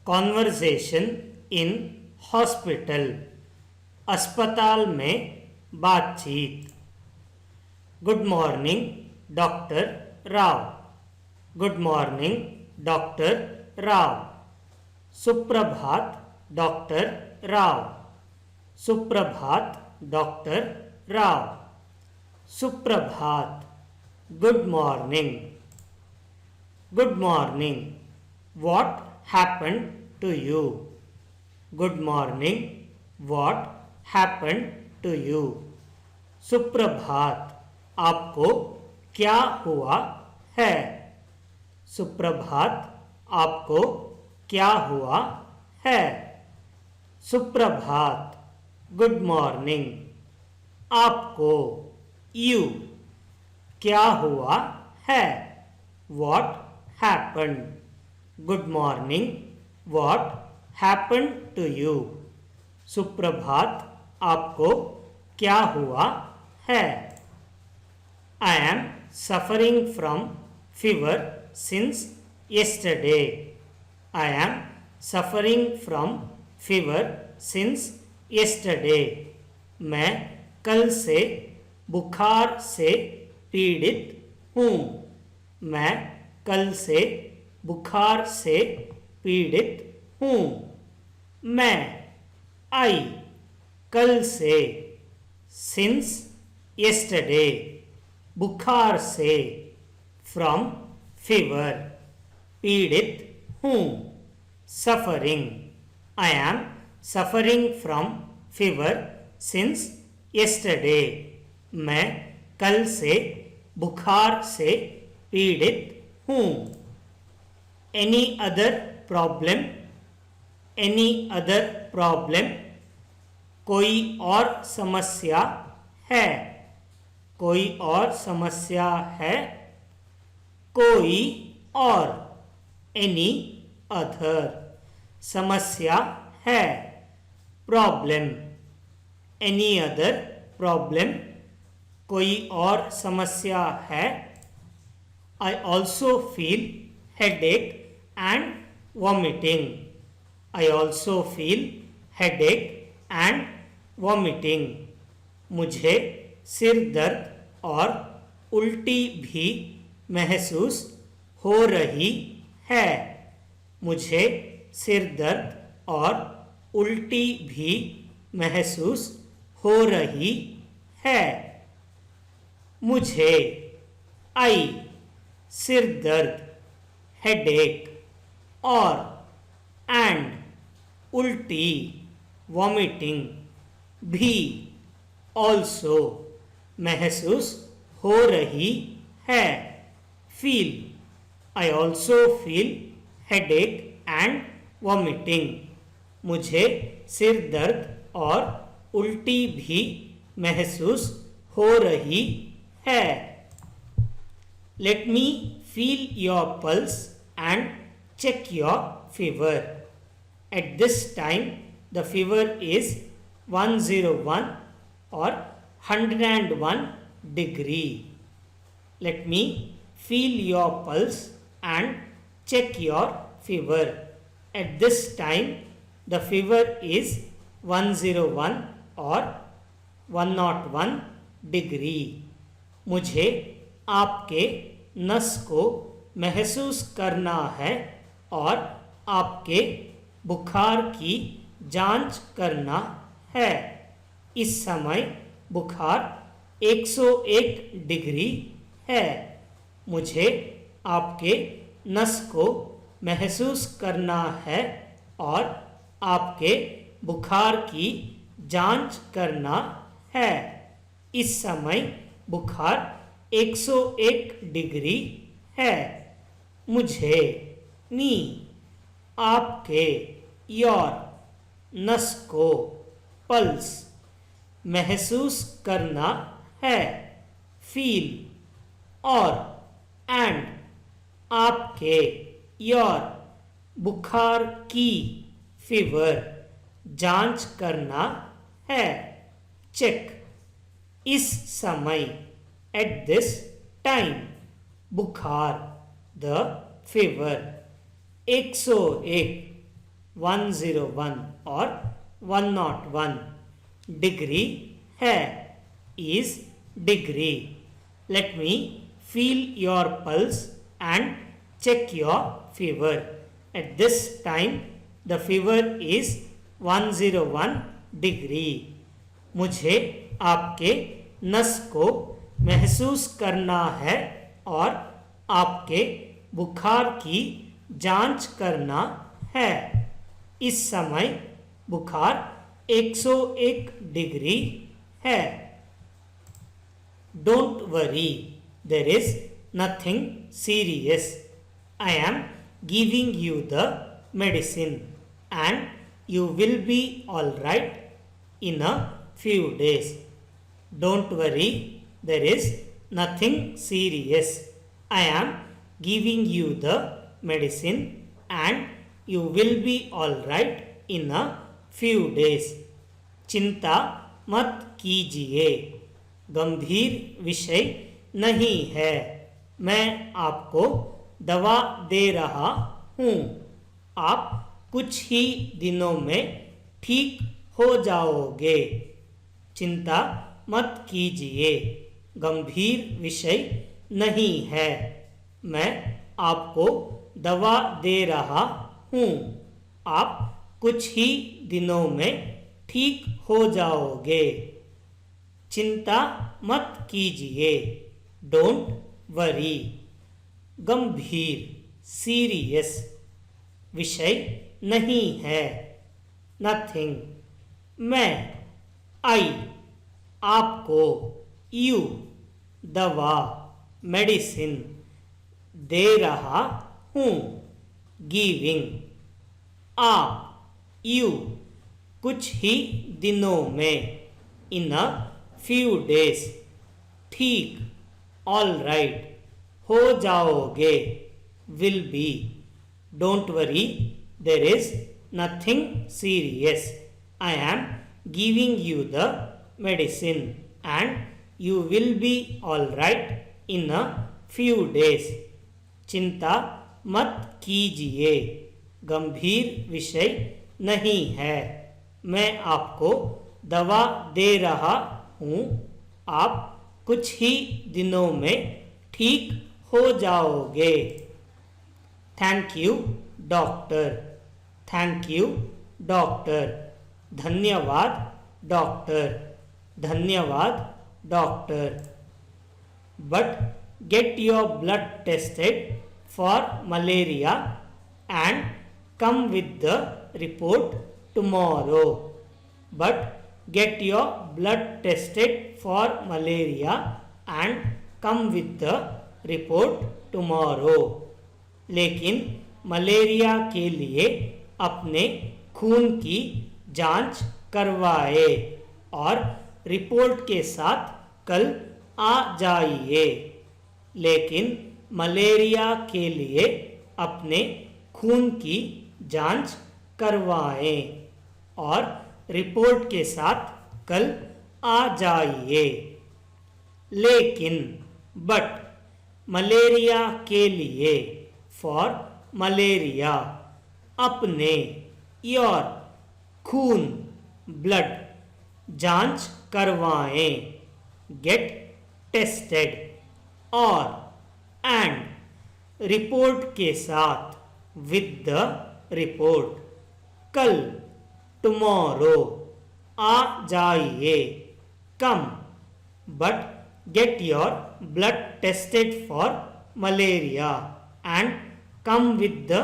Conversation in hospital, अस्पताल में बातचीत। Good morning doctor Rao. Good morning doctor Rao. सुप्रभात डॉक्टर राव। सुप्रभात डॉक्टर राव। सुप्रभात good morning. Good morning what happened to you? Good morning what happened to you? सुप्रभात आपको क्या हुआ है? सुप्रभात आपको क्या हुआ है? सुप्रभात गुड मॉर्निंग आपको यू क्या हुआ है? What happened? Good morning what happened to you? सुप्रभात आपको क्या हुआ है? I am suffering from fever since yesterday. I am suffering from fever since yesterday. मैं कल से बुखार से पीड़ित हूँ। मैं कल से बुखार से पीड़ित हूँ। मैं आई कल से सिंस yesterday बुखार से फ्रॉम फीवर पीड़ित हूँ। Suffering I am suffering from fever since yesterday मैं कल से बुखार से पीड़ित हूँ। Any other problem? Any other problem? कोई और समस्या है? कोई और समस्या है? कोई और any other समस्या है? Problem any other problem? कोई और समस्या है? I also feel headache and vomiting. I also feel headache and vomiting. मुझे सिर दर्द और उल्टी भी महसूस हो रही है। मुझे सिर दर्द और उल्टी भी महसूस हो रही है। मुझे आई सिर दर्द हेडेक और एंड उल्टी वॉमिटिंग भी ऑल्सो महसूस हो रही है। Feel I also feel headache and vomiting मुझे सिर दर्द और उल्टी भी महसूस हो रही है। Let me feel your pulse and check your fever. At this time, the fever is 101 or 101 degree. Let me feel your pulse and check your fever. At this time, the fever is 101 or 101 degree. मुझे आपके नस को महसूस करना है और आपके बुखार की जांच करना है। इस समय बुखार 101 डिग्री है। मुझे आपके नस को महसूस करना है और आपके बुखार की जांच करना है। इस समय बुखार 101 डिग्री है। मुझे मी आपके योर नस को पल्स महसूस करना है। फील और एंड आपके योर बुखार की फीवर जांच करना है। चेक इस समय at this time बुखार द फीवर 101 101 और 101. Degree है is degree. Let me feel your pulse and check your fever. At this time the fever is 101 degree. मुझे आपके नस को महसूस करना है और आपके बुखार की जांच करना है. इस समय बुखार 101 डिग्री है. Don't worry, there is nothing serious. I am giving you the medicine and you will be all right in a few days. Don't worry, there is nothing serious. I am giving you the medicine and you will be all right in a few days. चिंता मत कीजिए, गंभीर विषय नहीं है. मैं आपको दवा दे रहा हूँ. आप कुछ ही दिनों में ठीक हो जाओगे. चिंता मत कीजिए, गंभीर विषय नहीं है. मैं आपको दवा दे रहा हूँ. आप कुछ ही दिनों में ठीक हो जाओगे. चिंता मत कीजिए, डोंट वरी. गंभीर सीरियस विषय नहीं है. नथिंग मैं, आई आपको, यू दवा, मेडिसिन दे रहा हूँ, गिविंग आप, यू कुछ ही दिनों में, इन अ फ्यू डेज ठीक, ऑल राइट हो जाओगे, will be. Don't worry, there is nothing serious. I am giving you the medicine and you will be all right in a few days. चिंता मत कीजिए, गंभीर विषय नहीं है. मैं आपको दवा दे रहा हूँ. आप कुछ ही दिनों में ठीक हो जाओगे. Thank you doctor. Thank you doctor. धन्यवाद डॉक्टर. धन्यवाद doctor. But get your blood tested for malaria and come with the report tomorrow. But get your blood tested for malaria and come with the report tomorrow. लेकिन malaria के लिए अपने खून की जांच करवाए और रिपोर्ट के साथ कल आ जाइए. लेकिन मलेरिया के लिए अपने खून की जांच करवाएं और रिपोर्ट के साथ कल आ जाइए. लेकिन बट मलेरिया के लिए, फॉर मलेरिया अपने, योर खून, ब्लड जांच करवाएं, गेट टेस्टेड और एंड रिपोर्ट के साथ, विद द रिपोर्ट, कल, टुमारो आ जाइए, come. But get your blood tested for malaria and come with the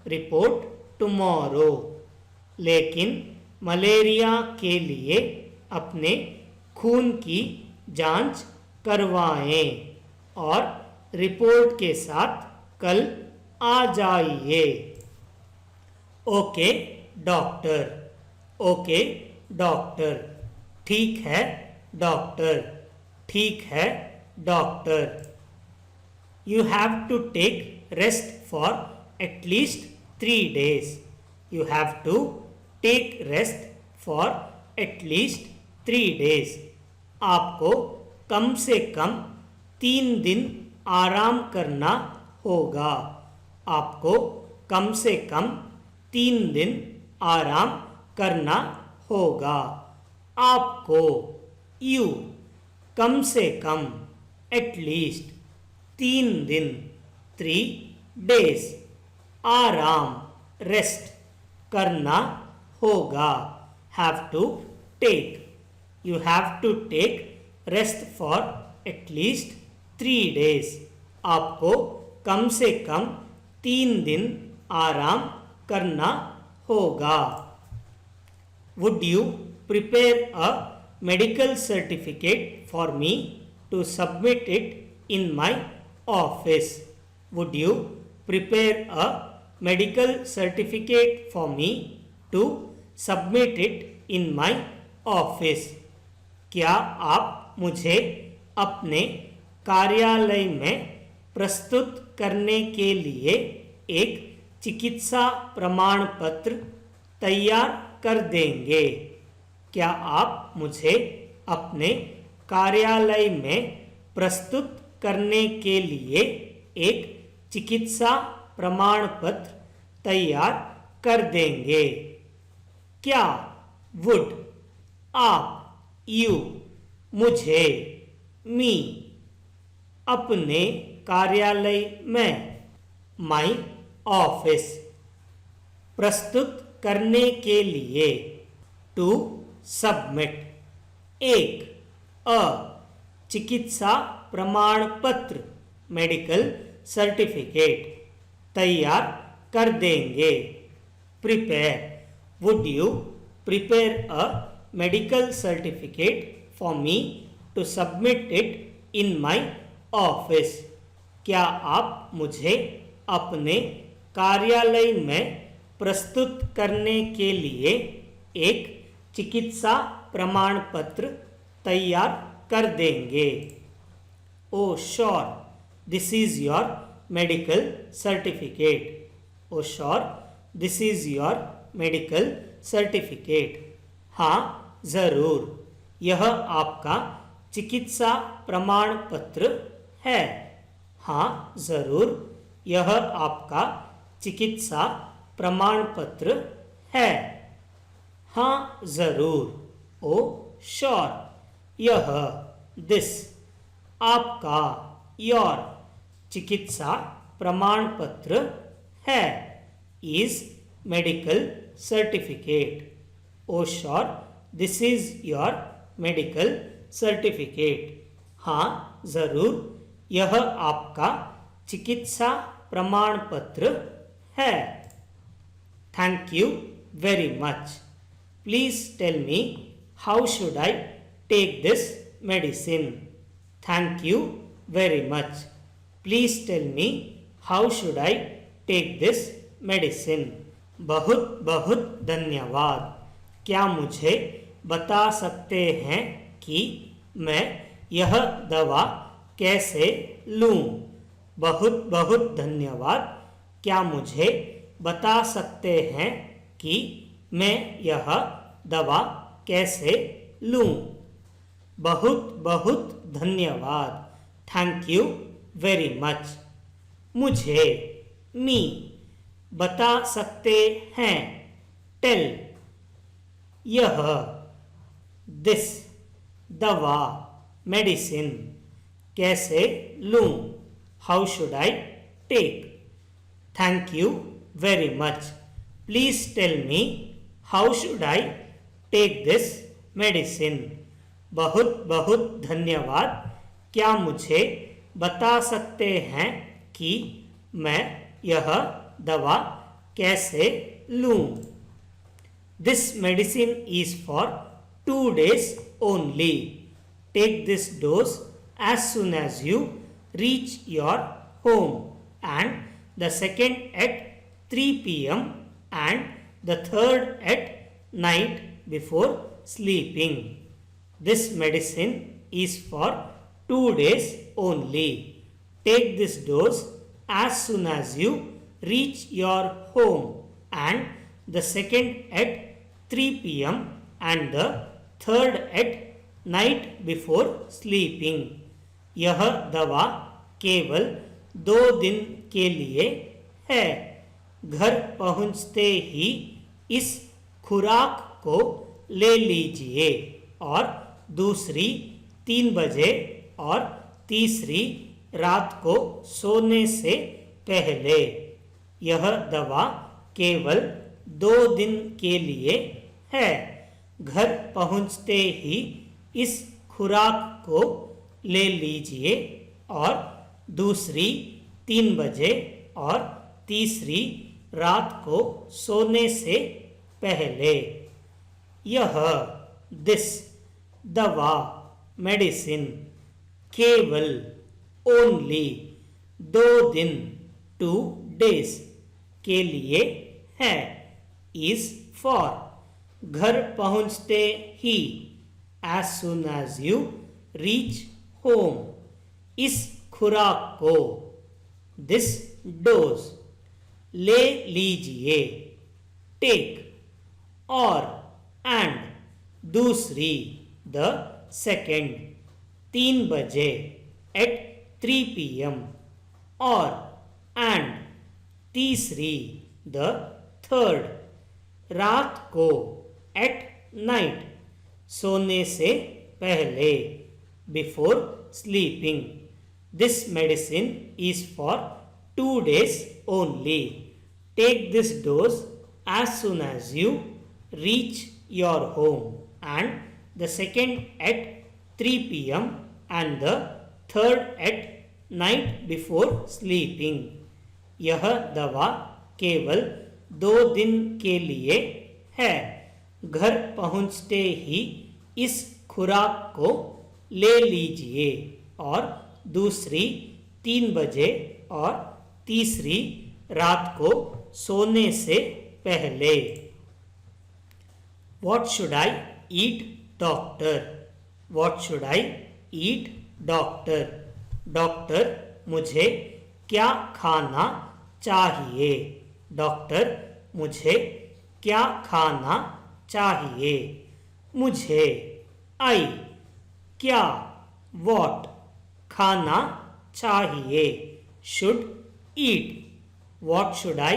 report tomorrow. लेकिन मलेरिया के लिए अपने खून की जांच करवाएं और रिपोर्ट के साथ कल आ जाइए. Okay doctor. Okay doctor. ठीक है डॉक्टर. ठीक है doctor. You have to take rest for at least 3 days. You have to take rest for at least 3 days. आपको कम से कम 3 दिन आराम करना होगा. आपको कम से कम 3 दिन आराम करना होगा। आपको यू कम से कम एटलीस्ट 3 दिन 3 days आराम रेस्ट करना होगा। Have to take, you have to take rest for at least 3 days। आपको कम से कम 3 दिन आराम करना होगा। Would you prepare a medical certificate for me to submit it in my office? Would you prepare a medical certificate for me to submit it in my office? क्या आप मुझे अपने कार्यालय में प्रस्तुत करने के लिए एक चिकित्सा प्रमाण पत्र तैयार कर देंगे? क्या आप मुझे अपने कार्यालय में प्रस्तुत करने के लिए एक चिकित्सा प्रमाण पत्र तैयार कर देंगे? क्या वुड आप यू मुझे मी अपने कार्यालय में माई ऑफिस प्रस्तुत करने के लिए टू सबमिट एक अ चिकित्सा प्रमाण पत्र मेडिकल सर्टिफिकेट तैयार कर देंगे। Prepare, would you prepare a medical certificate for me to submit it in my office? क्या आप मुझे अपने कार्यालय में प्रस्तुत करने के लिए एक चिकित्सा प्रमाण पत्र तैयार कर देंगे? ओ sure, this is your medical certificate. Oh sure, this is your medical certificate. हाँ ज़रूर, यह आपका चिकित्सा प्रमाण पत्र है। हाँ ज़रूर, यह आपका चिकित्सा प्रमाण पत्र है। हाँ ज़रूर, ओ श्योर, यह दिस आपका योर चिकित्सा प्रमाण पत्र है। Is medical certificate, oh sure this is your medical certificate. हाँ ज़रूर, यह आपका चिकित्सा प्रमाण पत्र है। Thank you very much. Please tell me how should I take this medicine? Thank you very much. Please tell me how should I take this medicine? बहुत बहुत धन्यवाद। क्या मुझे बता सकते हैं कि मैं यह दवा कैसे लूं? बहुत बहुत धन्यवाद। क्या मुझे बता सकते हैं कि मैं यह दवा कैसे लूं? बहुत बहुत धन्यवाद। Thank you very much. मुझे मी बता सकते हैं टेल यह दिस दवा मेडिसिन कैसे लूं? How should I take? Thank you very much. Please tell me how should I take this medicine? बहुत बहुत धन्यवाद। क्या मुझे बता सकते हैं कि मैं यह दवा कैसे लूं? This medicine is for 2 days only. Take this dose as soon as you reach your home, and the second at 3 p.m. and the third at night before sleeping. This medicine is for 2 days only. Take this dose as soon as you reach your home, and the second at 3 p.m. and the third at night before sleeping. यह दवा केवल 2 दिन के लिए है। घर पहुंचते ही इस खुराक को ले लीजिए और दूसरी 3 बजे और तीसरी रात को सोने से पहले। यह दवा केवल 2 दिन के लिए है। घर पहुंचते ही इस खुराक को ले लीजिए और दूसरी 3 बजे और तीसरी रात को सोने से पहले। यह दिस दवा मेडिसिन केवल ओनली 2 दिन 2 days के लिए है। इज फॉर घर पहुंचते ही as soon as you reach home. इस खुराक को दिस डोज ले लीजिए टेक और एंड दूसरी द सेकेंड 3 बजे एट 3 PM और एंड तीसरी द थर्ड रात को एट नाइट सोने से पहले before sleeping. This medicine is for 2 days only. Take this dose as soon as you reach your home and the second at 3 PM and the third at night before sleeping. यह दवा केवल 2 दिन के लिए है। घर पहुंचते ही इस खुराक को ले लीजिए और दूसरी 3 बजे और तीसरी रात को सोने से पहले। What should I eat, doctor? What should I eat, doctor? Doctor मुझे क्या खाना चाहिए? डॉक्टर मुझे क्या खाना चाहिए? मुझे आई क्या वॉट खाना चाहिए? Should eat. What should I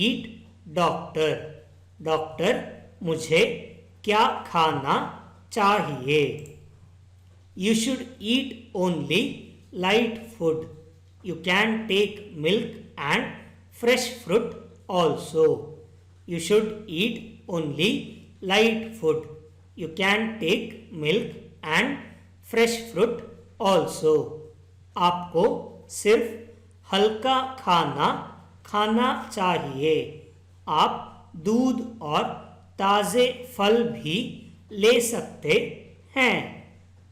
eat, doctor? Doctor मुझे क्या खाना चाहिए? You should eat only light food. You can take milk and fresh fruit also. You should eat only light food. You can take milk and fresh fruit also. आपको सिर्फ हल्का खाना खाना चाहिए। आप दूध और ताज़े फल भी ले सकते हैं।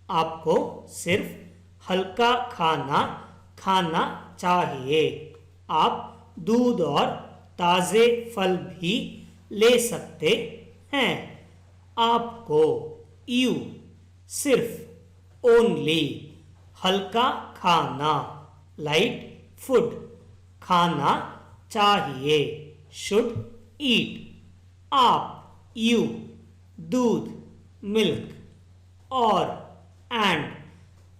आपको सिर्फ हल्का खाना खाना चाहिए। आप दूध और ताज़े फल भी ले सकते हैं। आपको यू सिर्फ ओनली हल्का खाना लाइट फूड खाना चाहिए। Should eat. आप यू दूध मिल्क और एंड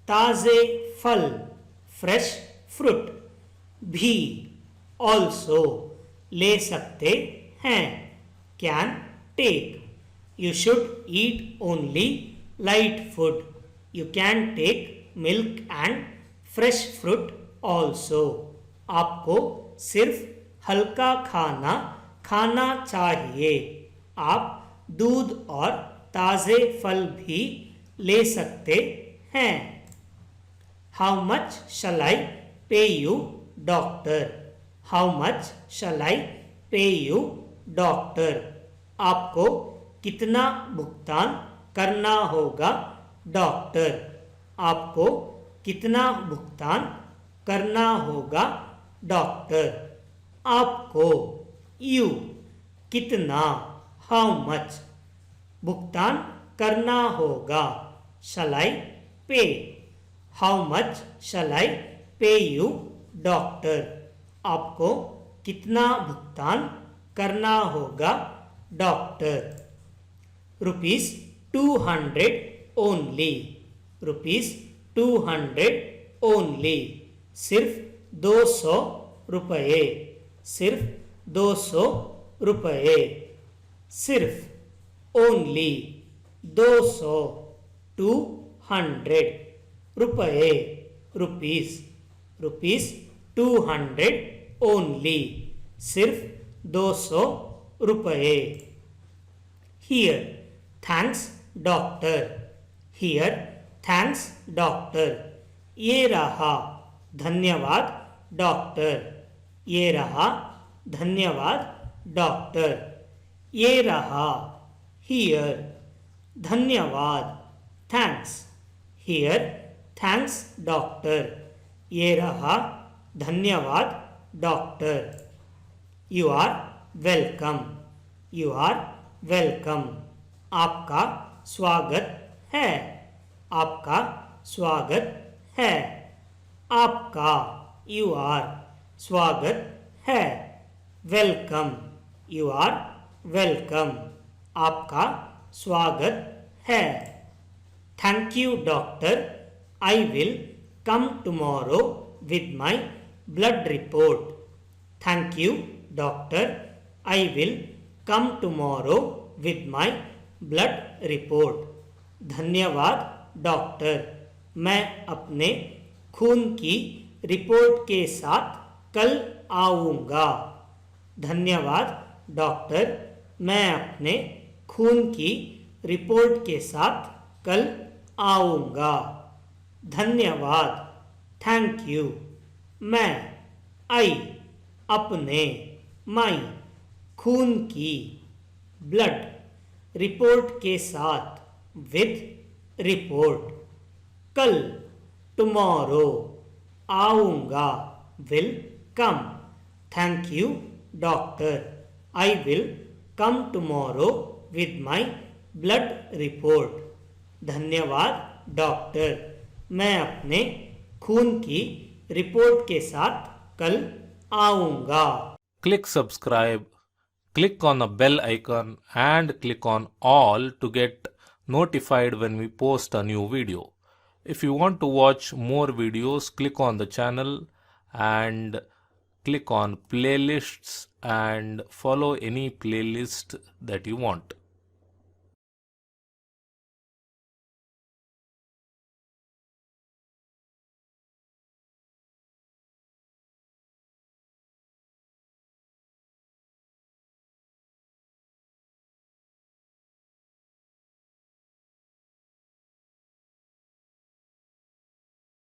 ताज़े फल फ्रेश फ्रूट भी ऑल्सो ले सकते हैं। Can take. You should eat only light food. You can take milk and fresh fruit also. आपको सिर्फ हल्का खाना खाना चाहिए। आप दूध और ताज़े फल भी ले सकते हैं। How much shall I pay you, doctor? How much shall I pay you, doctor? आपको कितना भुगतान करना होगा, डॉक्टर? आपको कितना भुगतान करना होगा, डॉक्टर? आपको यू कितना हाउ मच भुगतान करना होगा। shall I pay? How much shall I pay you, doctor? आपको कितना भुगतान करना होगा, डॉक्टर? ₹200 ओनली। ₹200 ओनली। सिर्फ 200 रुपये। सिर्फ 200 रुपये। सिर्फ only 200 200 रुपए rupees rupees 200 only सिर्फ 200 रुपए here thanks doctor here thanks doctor ये रहा धन्यवाद डॉक्टर ये रहा धन्यवाद डॉक्टर ये रहा हियर धन्यवाद थैंक्स हियर थैंक्स डॉक्टर ये रहा धन्यवाद doctor you are welcome you are welcome आपका स्वागत है आपका स्वागत है आपका यू आर स्वागत है वेलकम यू आर वेलकम आपका स्वागत है thank you doctor I will come tomorrow with my blood report thank you doctor I will come tomorrow with my blood report धन्यवाद डॉक्टर मैं अपने खून की रिपोर्ट के साथ कल आऊँगा धन्यवाद डॉक्टर मैं अपने खून की रिपोर्ट के साथ कल आऊँगा धन्यवाद थैंक यू मैं आई अपने माई खून की ब्लड रिपोर्ट के साथ विद रिपोर्ट कल टुमारो आऊँगा will come thank you doctor I will come tomorrow with my blood report धन्यवाद डॉक्टर मैं अपने खून की रिपोर्ट के साथ कल आऊँगा Click subscribe, click on the bell icon and click on all to get notified when we post a new video. If you want to watch more videos, click on the channel and click on playlists and follow any playlist that you want.